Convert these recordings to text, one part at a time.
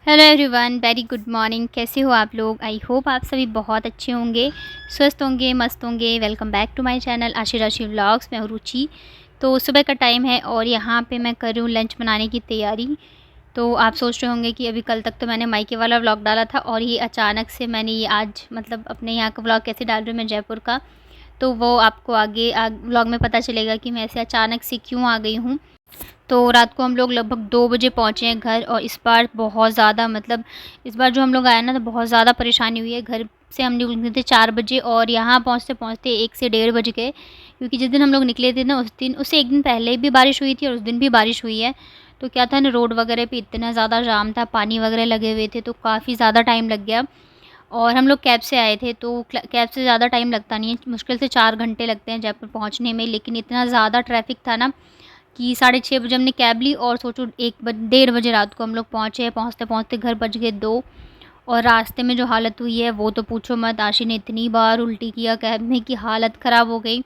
Hello everyone, very good morning. कैसे हो आप लोग? आई होप आप सभी बहुत अच्छे होंगे, स्वस्थ होंगे, मस्त होंगे। Welcome back to my channel Aashi Rashi vlogs. मैं हूँ रुचि। तो सुबह का टाइम है और यहाँ पे मैं कर रही हूँ लंच बनाने की तैयारी। तो आप सोच रहे होंगे कि अभी कल तक तो मैंने मायके वाला व्लॉग डाला था और ये अचानक से मैंने ये आज मतलब अपने यहाँ का व्लॉग कैसे डाल रही हूँ मैं जयपुर का। तो वो आपको आगे व्लॉग में पता चलेगा कि मैं ऐसे अचानक से क्यों आ गई हूँ। तो रात को हम लोग लगभग 2 बजे पहुँचे हैं घर, और इस बार बहुत ज़्यादा मतलब इस बार जो हम लोग आए ना तो बहुत ज़्यादा परेशानी हुई है। घर से हम लोग निकले थे 4 बजे और यहाँ पहुँचते-पहुँचते 1 से डेढ़ बज गए, क्योंकि जिस दिन हम लोग निकले थे ना उस दिन उससे 1 दिन पहले भी बारिश हुई थी और उस दिन भी बारिश हुई है। तो क्या था ना, रोड वगैरह पे इतना ज़्यादा जाम था, पानी वगैरह लगे हुए थे, तो काफ़ी ज़्यादा टाइम लग गया। और हम लोग कैब से आए थे तो कैब से ज़्यादा टाइम लगता नहीं है, मुश्किल से 4 घंटे लगते हैं जयपुर पहुँचने में। लेकिन इतना ज़्यादा ट्रैफ़िक था ना कि 6:30 बजे हमने कैब ली और सोचो 1 डेढ़ बजे रात को हम लोग पहुँचे। पहुँचते-पहुँचते घर बज गए 2, और रास्ते में जो हालत हुई है वो तो पूछो मत। आशी ने इतनी बार उल्टी किया कैब में कि हालत ख़राब हो गई,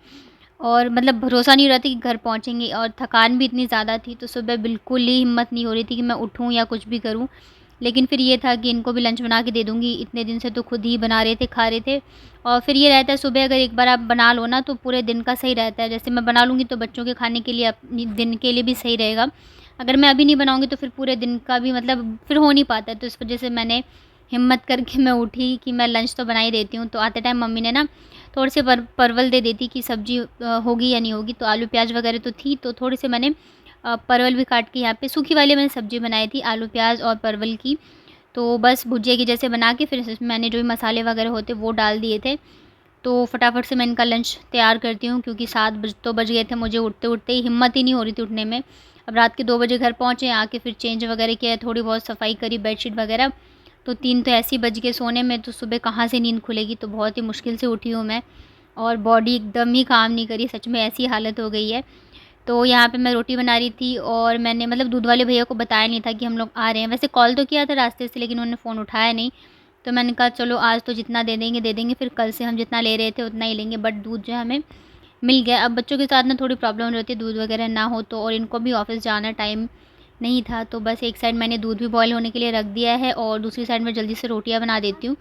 और मतलब भरोसा नहीं हो रहा था कि घर पहुँचेंगे, और थकान भी इतनी ज़्यादा थी तो सुबह बिल्कुल ही हिम्मत नहीं हो रही थी कि मैं उठूँ या कुछ भी करूँ। लेकिन फिर ये था कि इनको भी लंच बना के दे दूँगी, इतने दिन से तो खुद ही बना रहे थे, खा रहे थे। और फिर ये रहता है सुबह अगर एक बार आप बना लो ना तो पूरे दिन का सही रहता है। जैसे मैं बना लूँगी तो बच्चों के खाने के लिए अपनी दिन के लिए भी सही रहेगा। अगर मैं अभी नहीं बनाऊँगी तो फिर पूरे दिन का भी मतलब फिर हो नहीं पाता है। तो इस वज़ह से मैंने हिम्मत करके मैं उठी कि मैं लंच तो बना ही देती हूँ। तो आते टाइम मम्मी ने ना थोड़े से परवल दे देती कि सब्ज़ी होगी या नहीं होगी। तो आलू प्याज़ वगैरह तो थी, तो थोड़े से मैंने परवल भी काट के यहाँ पे सूखी वाली मैंने सब्ज़ी बनाई थी आलू प्याज़ और परवल की। तो बस भुजिया की जैसे बना के फिर इसमें मैंने जो भी मसाले वगैरह होते वो डाल दिए थे। तो फटाफट से मैं इनका लंच तैयार करती हूँ, क्योंकि 7 बज गए थे मुझे उठते-उठते ही, हिम्मत ही नहीं हो रही थी उठने में। अब रात के 2 बजे घर पहुँचे, आके फिर चेंज वगैरह किया, थोड़ी बहुत सफाई करी बेडशीट वगैरह। तो 3 तो ऐसे ही बज गए सोने में, तो सुबह कहाँ से नींद खुलेगी। तो बहुत ही मुश्किल से उठी हूँ मैं, और बॉडी एकदम ही काम नहीं करी, सच में ऐसी हालत हो गई है। तो यहाँ पे मैं रोटी बना रही थी और मैंने मतलब दूध वाले भैया को बताया नहीं था कि हम लोग आ रहे हैं। वैसे कॉल तो किया था रास्ते से, लेकिन उन्होंने फ़ोन उठाया नहीं। तो मैंने कहा चलो आज तो जितना दे देंगे, फिर कल से हम जितना ले रहे थे उतना ही लेंगे। बट दूध जो है हमें मिल गया। अब बच्चों के साथ ना थोड़ी प्रॉब्लम रहती है दूध वगैरह ना हो तो, और इनको भी ऑफ़िस जाना टाइम नहीं था। तो बस एक साइड मैंने दूध भी बॉयल होने के लिए रख दिया है और दूसरी साइड में जल्दी से रोटियाँ बना देती हूँ।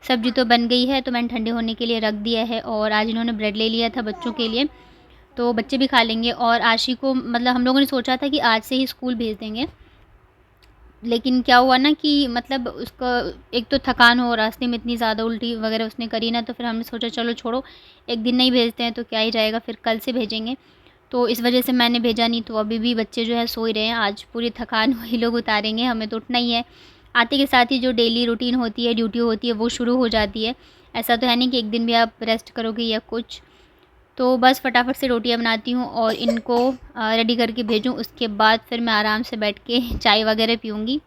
सब्ज़ी तो बन गई है तो मैंने ठंडे होने के लिए रख दिया है, और आज इन्होंने ब्रेड ले लिया था बच्चों के लिए, तो बच्चे भी खा लेंगे। और आशी को मतलब हम लोगों ने सोचा था कि आज से ही स्कूल भेज देंगे, लेकिन क्या हुआ ना कि मतलब उसका एक तो थकान हो, रास्ते में इतनी ज़्यादा उल्टी वगैरह उसने करी ना, तो फिर हमने सोचा चलो छोड़ो, एक दिन नहीं भेजते हैं तो क्या ही जाएगा, फिर कल से भेजेंगे। तो इस वजह से मैंने भेजा नहीं। तो अभी भी बच्चे जो है सो ही रहे हैं, आज पूरी थकान वही लोग उतारेंगे, हमें तो उठना ही है। आते के साथ ही जो डेली रूटीन होती है, ड्यूटी होती है, वो शुरू हो जाती है। ऐसा तो है नहीं कि एक दिन भी आप रेस्ट करोगे या कुछ। तो बस फटाफट से रोटियां बनाती हूँ और इनको रेडी करके भेजूँ, उसके बाद फिर मैं आराम से बैठ के चाय वगैरह पीऊँगी।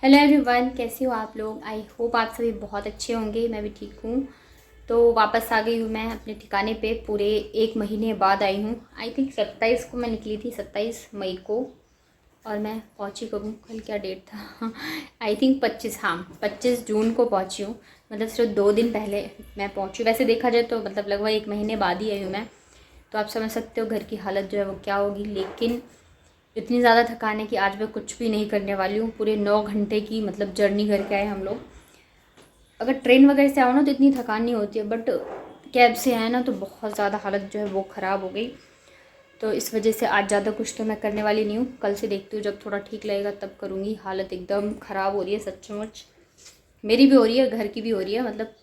हेलो एवरीवन, कैसे हो आप लोग? आई होप आप सभी बहुत अच्छे होंगे, मैं भी ठीक हूँ। तो वापस आ गई हूँ मैं अपने ठिकाने पे, पूरे 1 महीने बाद आई हूँ। आई थिंक 27 को मैं निकली थी, 27 मई को, और मैं पहुँची कब हूँ, कल क्या डेट था आई थिंक 25, हाँ 25 जून को पहुँची हूँ। मतलब सिर्फ 2 दिन पहले मैं पहुँची। वैसे देखा जाए तो मतलब लगभग 1 महीने बाद ही आई हूँ मैं। तो आप समझ सकते हो घर की हालत जो है वो क्या होगी। लेकिन इतनी ज़्यादा थकान है कि आज मैं कुछ भी नहीं करने वाली हूँ। पूरे 9 घंटे की मतलब जर्नी करके आए हम लोग। अगर ट्रेन वगैरह से आओ ना तो इतनी थकान नहीं होती है, बट कैब से आए ना तो बहुत ज़्यादा हालत जो है वो ख़राब हो गई। तो इस वजह से आज ज़्यादा कुछ तो मैं करने वाली नहीं हूँ। कल से देखती हूँ, जब थोड़ा ठीक लगेगा तब करूँगी। हालत एकदम ख़राब हो रही है सचमुच, मेरी भी हो रही है, घर की भी हो रही है। मतलब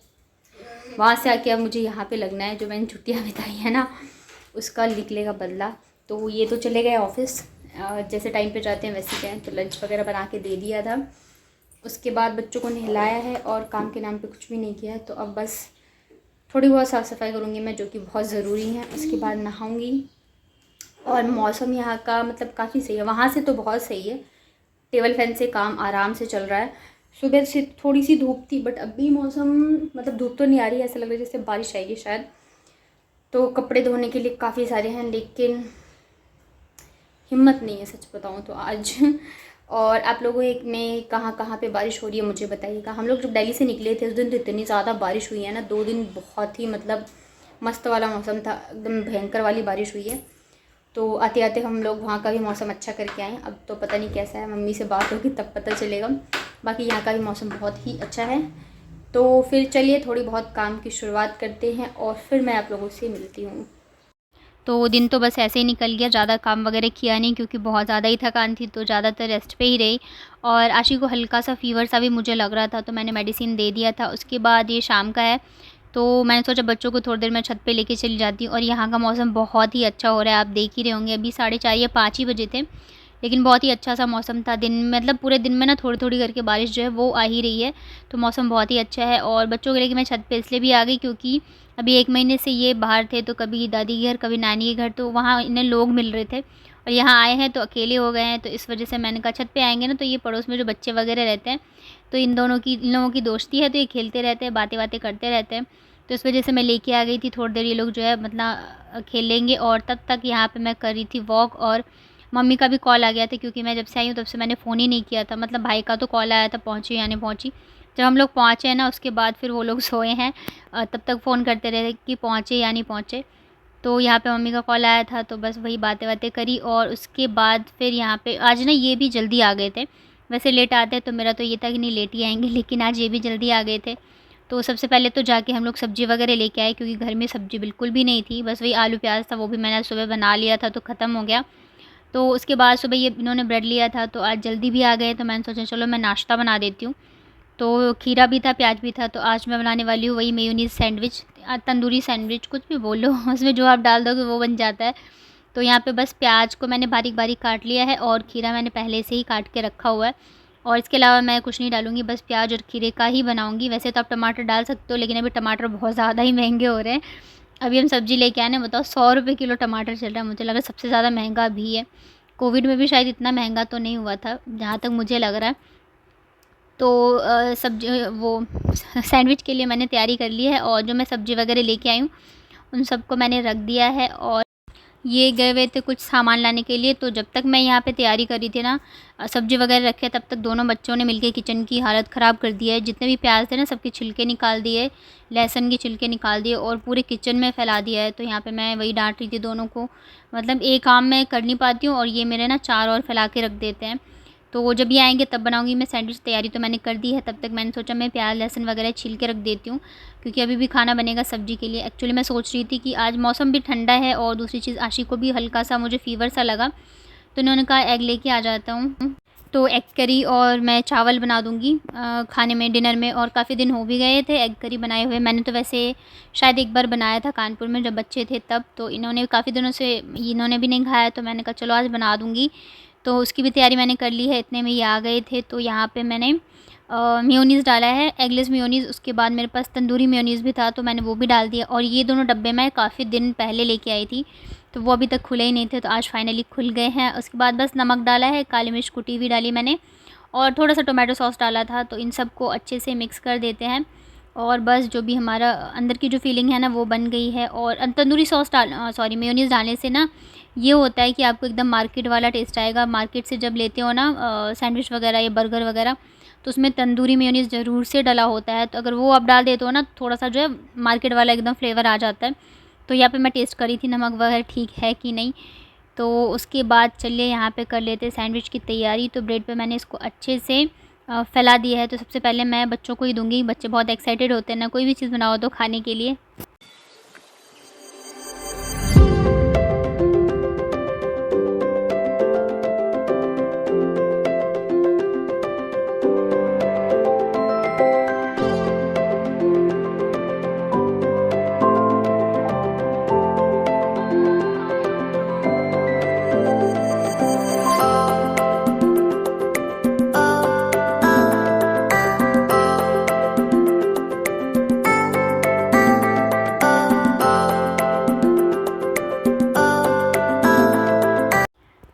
वहाँ से आके अब मुझे यहाँ पे लगना है, जो मैंने छुट्टियाँ बिताई है ना उसका निकलेगा बदला। तो ये तो चले गए ऑफिस, जैसे टाइम पे जाते हैं वैसे गए। तो लंच वगैरह बना के दे दिया था, उसके बाद बच्चों को नहलाया है और काम के नाम पे कुछ भी नहीं किया है। तो अब बस थोड़ी बहुत साफ़ सफाई करूँगी मैं, जो कि बहुत ज़रूरी है। उसके बाद नहाऊँगी। और मौसम यहाँ का मतलब काफ़ी सही है, वहाँ से तो बहुत सही है। टेबल फैन से काम आराम से चल रहा है। सुबह से थोड़ी सी धूप थी, बट अभी मौसम मतलब धूप तो नहीं आ रही है, ऐसा लग रहा है जैसे बारिश आएगी शायद। तो कपड़े धोने के लिए काफ़ी सारे हैं, लेकिन हिम्मत नहीं है सच बताऊँ तो आज और आप लोगों में कहाँ कहाँ पे बारिश हो रही है मुझे बताइएगा। हम लोग जब दिल्ली से निकले थे उस दिन तो इतनी ज़्यादा बारिश हुई है ना, 2 दिन बहुत ही मतलब मस्त वाला मौसम था, एकदम भयंकर वाली बारिश हुई है। तो आते आते हम लोग वहाँ का भी मौसम अच्छा करके आए। अब तो पता नहीं कैसा है, मम्मी से बात होगी तब पता चलेगा। बाकी यहाँ का भी मौसम बहुत ही अच्छा है। तो फिर चलिए थोड़ी बहुत काम की शुरुआत करते हैं और फिर मैं आप लोगों से मिलती हूँ। तो दिन तो बस ऐसे ही निकल गया, ज़्यादा काम वगैरह किया नहीं क्योंकि बहुत ज़्यादा ही थकान थी, तो ज़्यादातर रेस्ट पे ही रही। और आशी को हल्का सा फ़ीवर सा भी मुझे लग रहा था, तो मैंने मेडिसिन दे दिया था। उसके बाद ये शाम का है, तो मैंने सोचा बच्चों को थोड़ी देर में छत पे लेके चली जाती हूँ। और यहाँ का मौसम बहुत ही अच्छा हो रहा है, आप देख ही रहे होंगे। अभी 4:30 या 5 ही बजे थे, लेकिन बहुत ही अच्छा सा मौसम था। दिन मतलब पूरे दिन में ना थोड़ी-थोड़ी करके बारिश जो है वो आ ही रही है, तो मौसम बहुत ही अच्छा है। और बच्चों को लेके मैं छत पे इसलिए भी आ गई क्योंकि अभी 1 महीने से ये बाहर थे, तो कभी दादी के घर, कभी नानी के घर, तो वहाँ इन्हें लोग मिल रहे थे। और यहाँ आए हैं तो अकेले हो गए हैं, तो इस वजह से मैंने कहा छत पे आएँगे ना तो ये पड़ोस में जो बच्चे वगैरह रहते हैं, तो इन लोगों की दोस्ती है, तो ये खेलते रहते हैं, बातें-वातें करते रहते हैं। तो इस वजह से मैं लेके आ गई थी, थोड़ी देर ये लोग जो है मतलब खेलेंगे। और तब तक यहाँ पे मैं कर रही थी वॉक। और मम्मी का भी कॉल आ गया था क्योंकि मैं जब से आई हूँ तब से मैंने फ़ोन ही नहीं किया था। मतलब भाई का तो कॉल आया था पहुँची या नहीं पहुँची। जब हम लोग पहुँचे हैं ना उसके बाद फिर वो लोग सोए हैं, तब तक फ़ोन करते रहे कि पहुँचे या नहीं पहुँचे। तो यहाँ पे मम्मी का कॉल आया था, तो बस वही बातें-वातें करी। और उसके बाद फिर यहाँ पे आज ना ये भी जल्दी आ गए थे। वैसे लेट आते तो मेरा तो ये था कि नहीं लेट ही आएँगे, लेकिन आज ये भी जल्दी आ गए थे। तो सबसे पहले तो जाके हम लोग सब्ज़ी वगैरह लेके आए क्योंकि घर में सब्ज़ी बिल्कुल भी नहीं थी। बस वही आलू प्याज़ था, वो भी मैंने सुबह बना लिया था तो ख़त्म हो गया। तो उसके बाद सुबह ये इन्होंने ब्रेड लिया था, तो आज जल्दी भी आ गए, तो मैंने सोचा चलो मैं नाश्ता बना देती हूँ। तो खीरा भी था, प्याज भी था, तो आज मैं बनाने वाली हूँ वही मेयोनीज़ सैंडविच, तंदूरी सैंडविच, कुछ भी बोल लो उसमें जो आप डाल दोगे वो बन जाता है। तो यहाँ पे बस प्याज को मैंने बारीक-बारीक काट लिया है और खीरा मैंने पहले से ही काट के रखा हुआ है। और इसके अलावा मैं कुछ नहीं डालूँगी, बस प्याज और खीरे का ही बनाऊँगी। वैसे तो आप टमाटर डाल सकते हो, लेकिन अभी टमाटर बहुत ज़्यादा ही महँगे हो रहे हैं। अभी हम सब्ज़ी लेके आए ना, बताओ 100 रुपए किलो टमाटर चल रहा है, मुझे लगा सबसे ज़्यादा महँगा अभी है। कोविड में भी शायद इतना महँगा तो नहीं हुआ था, जहाँ तक मुझे लग रहा है। तो सब्ज़ी वो सैंडविच के लिए मैंने तैयारी कर ली है और जो मैं सब्ज़ी वगैरह लेके आई हूँ, उन सबको मैंने रख दिया है। और ये गए हुए थे कुछ सामान लाने के लिए, तो जब तक मैं यहाँ पे तैयारी कर रही थी ना, सब्ज़ी वगैरह रखे, तब तक दोनों बच्चों ने मिलके किचन की हालत ख़राब कर दी है। जितने भी प्याज थे ना सबके छिलके निकाल दिए, लहसुन के छिलके निकाल दिए और पूरे किचन में फैला दिया है। तो यहाँ पे मैं वही डाँट रही थी दोनों को, मतलब एक काम मैं कर नहीं पाती हूँ और ये मेरे ना 4 और फैला के रख देते हैं। तो वो जब ये आएँगे तब बनाऊँगी मैं सैंडविच। तैयारी तो मैंने कर दी है, तब तक मैंने सोचा मैं प्याज लहसुन वगैरह छील के रख देती हूँ, क्योंकि अभी भी खाना बनेगा सब्ज़ी के लिए। एक्चुअली मैं सोच रही थी कि आज मौसम भी ठंडा है और दूसरी चीज़ आशी को भी हल्का-सा मुझे फ़ीवर सा लगा, तो इन्होंने कहा एग लेके आ जाता हूँ। तो एग करी और मैं चावल बना दूँगी खाने में, डिनर में। और काफ़ी दिन हो भी गए थे एग करी बनाए हुए। मैंने तो वैसे शायद एक बार बनाया था कानपुर में जब बच्चे थे तब, तो इन्होंने काफ़ी दिनों से इन्होंने भी नहीं खाया, तो मैंने कहा चलो आज बना दूँगी। तो उसकी भी तैयारी मैंने कर ली है, इतने में ये आ गए थे। तो यहाँ पे मैंने मेयोनीज़ डाला है, एगलेस मेयोनीज़। उसके बाद मेरे पास तंदूरी मेयोनीज़ भी था, तो मैंने वो भी डाल दिया। और ये दोनों डब्बे मैं काफ़ी दिन पहले लेके आई थी, तो वो अभी तक खुले ही नहीं थे, तो आज फाइनली खुल गए हैं। उसके बाद बस नमक डाला है, काली मिर्च कुटी हुई डाली मैंने और थोड़ा-सा टोमेटो सॉस डाला था। तो इन सबको अच्छे से मिक्स कर देते हैं और बस जो भी हमारा अंदर की जो फीलिंग है ना वो बन गई है। और तंदूरी सॉस सॉरी मेयोनीज़ डालने से ना ये होता है कि आपको एकदम मार्केट वाला टेस्ट आएगा। मार्केट से जब लेते हो ना सैंडविच वगैरह या बर्गर वगैरह, तो उसमें तंदूरी मेयोनीज़ ज़रूर से डला होता है, तो अगर वो आप डाल देते हो ना थोड़ा-सा जो है मार्केट वाला एकदम फ्लेवर आ जाता है। तो यहाँ पे मैं टेस्ट करी थी नमक वगैरह ठीक है कि नहीं। तो उसके बाद चलिए यहाँ पे कर लेते हैं सैंडविच की तैयारी। तो ब्रेड पे मैंने इसको अच्छे से फैला दिया है। तो सबसे पहले मैं बच्चों को ही दूँगी, बच्चे बहुत एक्साइटेड होते हैं ना कोई भी चीज़ बनाओ तो खाने के लिए।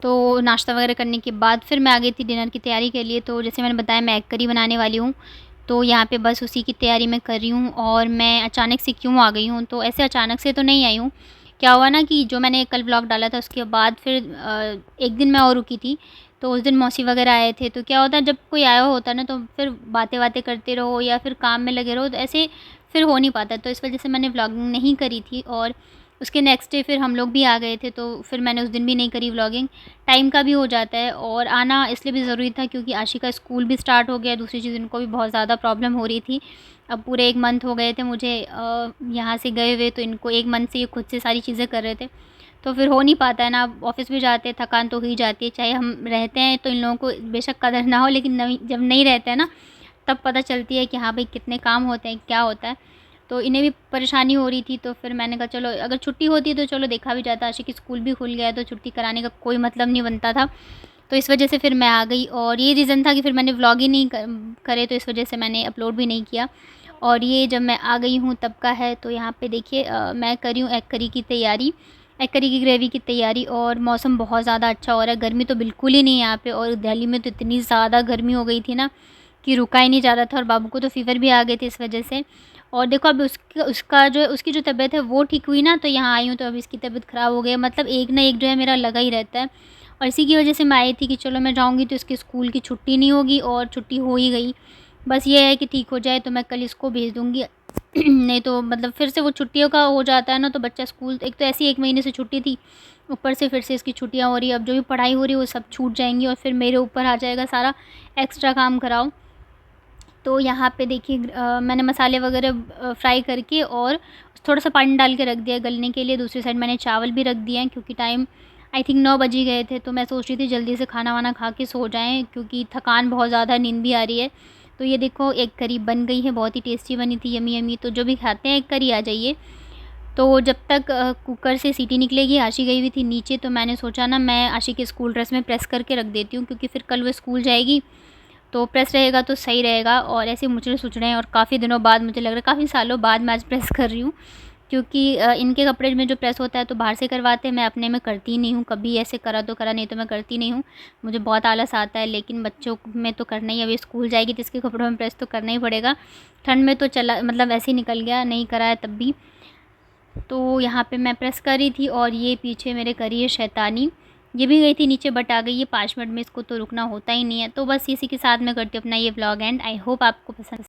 तो नाश्ता वगैरह करने के बाद फिर मैं आ गई थी डिनर की तैयारी के लिए। तो जैसे मैंने बताया मैं एग करी बनाने वाली हूँ, तो यहाँ पे बस उसी की तैयारी मैं कर रही हूँ। और मैं अचानक से क्यों आ गई हूँ, तो ऐसे अचानक से तो नहीं आई हूँ। क्या हुआ ना कि जो मैंने कल व्लॉग डाला था उसके बाद फिर एक दिन मैं और रुकी थी। तो उस दिन मौसी वगैरह आए थे, तो क्या होता है जब कोई आया होता है ना तो फिर बातें-वातें करते रहो या फिर काम में लगे रहो, तो ऐसे फिर हो नहीं पाता। तो इस वजह से मैंने व्लॉगिंग नहीं करी थी। और उसके नेक्स्ट डे फिर हम लोग भी आ गए थे, तो फिर मैंने उस दिन भी नहीं करी व्लॉगिंग। टाइम का भी हो जाता है और आना इसलिए भी ज़रूरी था क्योंकि आशी का स्कूल भी स्टार्ट हो गया। दूसरी चीज़ इनको भी बहुत ज़्यादा प्रॉब्लम हो रही थी। अब पूरे 1 मंथ हो गए थे मुझे यहाँ से गए हुए, तो इनको 1 मंथ से ये खुद से सारी चीज़ें कर रहे थे। तो फिर हो नहीं पाता है ना, ऑफ़िस भी जाते हैं, थकान तो हो ही जाती है। चाहे हम रहते हैं तो इन लोगों को बेशक कदर ना हो, लेकिन जब नहीं रहते हैं ना, तब पता चलती है कि हाँ भाई कितने काम होते हैं, क्या होता है। तो इन्हें भी परेशानी हो रही थी, तो फिर मैंने कहा चलो अगर छुट्टी होती तो चलो देखा भी जाता। आशी की स्कूल भी खुल गया है तो छुट्टी कराने का कोई मतलब नहीं बनता था। तो इस वजह से फिर मैं आ गई और ये रीज़न था कि फिर मैंने व्लॉग ही नहीं करे, तो इस वजह से मैंने अपलोड भी नहीं किया। और ये जब मैं आ गई हूँ तब का है। तो यहाँ पे देखिए मैं कर रही हूँ एग करी की तैयारी, एग करी की ग्रेवी की तैयारी। और मौसम बहुत ज़्यादा अच्छा हो रहा है, गर्मी तो बिल्कुल ही नहीं है यहाँ पे। और दिल्ली में तो इतनी ज़्यादा गर्मी हो गई थी ना कि रुका ही नहीं जा रहा था, और बाबू को तो फ़ीवर भी आ गए थे इस वजह से। और देखो अब उसकी जो तबीयत है वो ठीक हुई ना, तो यहाँ आई हूँ तो अब इसकी तबीयत ख़राब हो गई है। मतलब एक ना एक जो है मेरा लगा ही रहता है। और इसी की वजह से मैं आई थी कि चलो मैं जाऊँगी तो इसके स्कूल की छुट्टी नहीं होगी, और छुट्टी हो ही गई। बस ये है कि ठीक हो जाए तो मैं कल इसको भेज दूँगी। नहीं तो मतलब फिर से वो छुट्टियों का हो जाता है ना, तो बच्चा स्कूल एक तो ऐसे ही 1 महीने से छुट्टी थी, ऊपर से फिर से इसकी छुट्टियाँ हो रही है। अब जो भी पढ़ाई हो रही है वो सब छूट जाएँगी और फिर मेरे ऊपर आ जाएगा सारा एक्स्ट्रा काम कराओ। तो यहाँ पे देखिए मैंने मसाले वगैरह फ्राई करके और थोड़ा-सा पानी डाल के रख दिया गलने के लिए। दूसरी साइड मैंने चावल भी रख दिए हैं क्योंकि टाइम आई थिंक 9 बज ही गए थे। तो मैं सोच रही थी जल्दी से खाना-वाना खा के सो जाएँ क्योंकि थकान बहुत ज़्यादा है, नींद भी आ रही है। तो ये देखो एग करी बन गई है, बहुत ही टेस्टी बनी थी, यम्मी यम्मी। तो जो भी खाते हैं एग करी आ जाइए। तो जब तक कुकर से सीटी निकलेगी, आशी गई हुई थी नीचे, तो मैंने सोचा ना मैं आशी के स्कूल ड्रेस में प्रेस करके रख देती हूँ क्योंकि फिर कल वो स्कूल जाएगी तो प्रेस रहेगा तो सही रहेगा। और ऐसे मुचड़े-सुचड़े हैं और काफ़ी दिनों बाद मुझे लग रहा है, काफ़ी सालों बाद मैं आज प्रेस कर रही हूँ क्योंकि इनके कपड़े में जो प्रेस होता है तो बाहर से करवाते हैं, मैं अपने में करती ही नहीं हूँ। कभी ऐसे करा तो करा, नहीं तो मैं करती नहीं हूँ। मुझे बहुत आलस आता है, लेकिन बच्चों में तो करना ही, अभी स्कूल जाएगी तो इसके कपड़ों में प्रेस तो करना ही पड़ेगा। ठंड में तो चला मतलब ऐसे ही निकल गया, नहीं करा है तब भी। तो यहाँ पे मैं प्रेस कर रही थी और ये पीछे मेरे कर रही है शैतानी। ये भी गई थी नीचे बट आ गई है 5 मिनट में, इसको तो रुकना होता ही नहीं है। तो बस इसी के साथ मैं करती हूँ अपना ये व्लॉग एंड। आई होप आपको पसंद